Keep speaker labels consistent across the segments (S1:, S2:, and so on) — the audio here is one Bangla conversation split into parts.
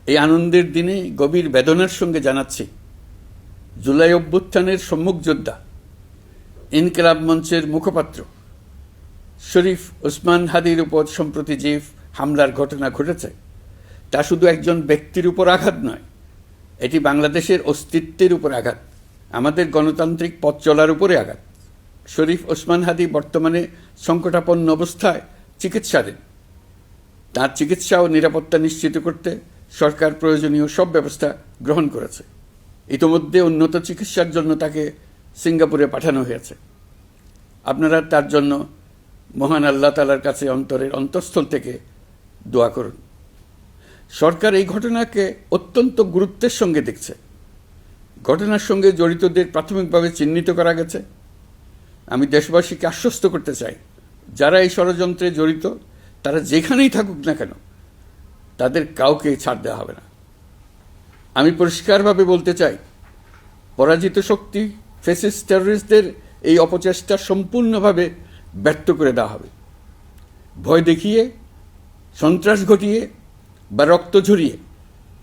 S1: এই আনন্দের দিনে গভীর বেদনার সঙ্গে জানাচ্ছি, জুলাই অভ্যুত্থানের সম্মুখ যোদ্ধা, ইনকিলাব মঞ্চের মুখপাত্র শরীফ ওসমান হাদির উপর সম্প্রতি যে হামলার ঘটনা ঘটেছে, তা শুধু একজন ব্যক্তির উপর আঘাত নয়, এটি বাংলাদেশের অস্তিত্বের উপর আঘাত, আমাদের গণতান্ত্রিক পথ চলার উপরে আঘাত। শরীফ ওসমান হাদি বর্তমানে সংকটাপন্ন অবস্থায় চিকিৎসাধীন। তাঁর চিকিৎসা ও নিরাপত্তা নিশ্চিত করতে সরকার প্রয়োজনীয় সব ব্যবস্থা গ্রহণ করেছে। ইতোমধ্যে উন্নত চিকিৎসার জন্য তাকে সিঙ্গাপুরে পাঠানো হয়েছে। আপনারা তার জন্য মহান আল্লাহ তাআলার কাছে অন্তরের অন্তঃস্থল থেকে দোয়া করুন। সরকার এই ঘটনাকে অত্যন্ত গুরুত্বের সঙ্গে দেখছে। ঘটনার সঙ্গে জড়িতদের প্রাথমিকভাবে চিহ্নিত করা গেছে। আমি দেশবাসীকে আশ্বস্ত করতে চাই, যারা এই ষড়যন্ত্রে জড়িত তারা যেখানেই থাকুক না কেন, তাদের কাউকে ছাড় দেওয়া হবে না। আমি পরিষ্কারভাবে বলতে চাই, পরাজিত শক্তি ফ্যাসিস্ট টেররিস্টদের এই অপচেষ্টা সম্পূর্ণভাবে ব্যর্থ করে দেওয়া হবে। ভয় দেখিয়ে, সন্ত্রাস ঘটিয়ে বা রক্ত ঝরিয়ে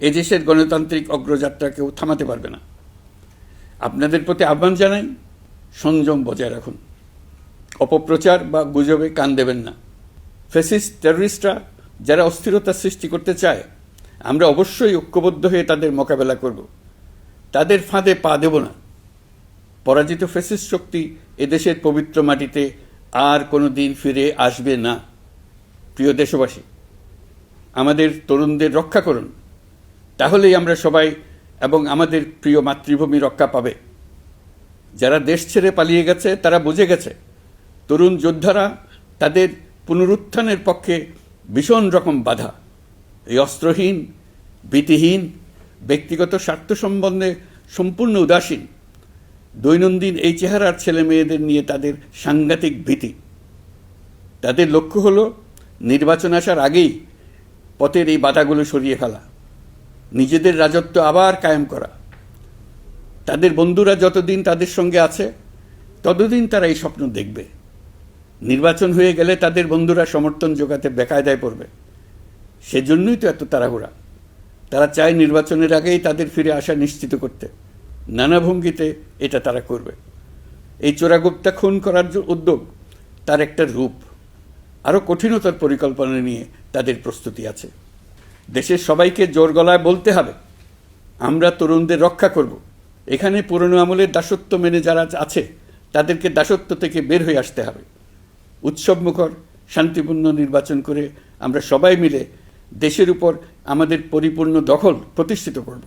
S1: এদেশের গণতান্ত্রিক অগ্রযাত্রা কেউ থামাতে পারবে না। আপনাদের প্রতি আহ্বান জানাই, সংযম বজায় রাখুন, অপপ্রচার বা গুজবে কান দেবেন না। ফ্যাসিস্ট টেররিস্টরা যারা অস্থিরতা সৃষ্টি করতে চায়, আমরা অবশ্যই ঐক্যবদ্ধ হয়ে তাদের মোকাবেলা করব। তাদের ফাঁদে পা দেব না। পরাজিত ফ্যাসিস্ট শক্তি এদেশের পবিত্র মাটিতে আর কোনো দিন ফিরে আসবে না। প্রিয় দেশবাসী, আমাদের তরুণদের রক্ষা করুন, তাহলেই আমরা সবাই এবং আমাদের প্রিয় মাতৃভূমি রক্ষা পাবে। যারা দেশ ছেড়ে পালিয়ে গেছে তারা বুঝে গেছে, তরুণ যোদ্ধারা তাদের পুনরুত্থানের পক্ষে ভীষণ রকম বাধা। এই অস্ত্রহীন, ভীতিহীন, ব্যক্তিগত স্বার্থ সম্বন্ধে সম্পূর্ণ উদাসীন, দৈনন্দিন এই চেহারার ছেলে মেয়েদের নিয়ে তাদের সাংঘাতিক ভীতি। তাদের লক্ষ্য হল নির্বাচন আসার আগেই পথের এই বাধাগুলো সরিয়ে ফেলা, নিজেদের রাজত্ব আবার কায়েম করা। তাদের বন্ধুরা যতদিন তাদের সঙ্গে আছে ততদিন তারা এই স্বপ্ন দেখবে। নির্বাচন হয়ে গেলে তাদের বন্ধুরা সমর্থন জোগাতে বেকায়দায় পড়বে। সেজন্যই তো এত তাড়াহুড়া। তারা চায় নির্বাচনের আগেই তাদের ফিরে আসা নিশ্চিত করতে। নানা ভঙ্গিতে এটা তারা করবে। এই চোরাগুপ্তা খুন করার যে উদ্যোগ, তার একটা রূপ। আরও কঠিনতর পরিকল্পনা নিয়ে তাদের প্রস্তুতি আছে। দেশের সবাইকে জোর গলায় বলতে হবে, আমরা তরুণদের রক্ষা করব। এখানে পুরনো আমলের দাসত্ব মেনে যারা আছে তাদেরকে দাসত্ব থেকে বের হয়ে আসতে হবে। উৎসবমুখর শান্তিপূর্ণ নির্বাচন করে আমরা সবাই মিলে দেশের উপর আমাদের পরিপূর্ণ দখল প্রতিষ্ঠিত করব।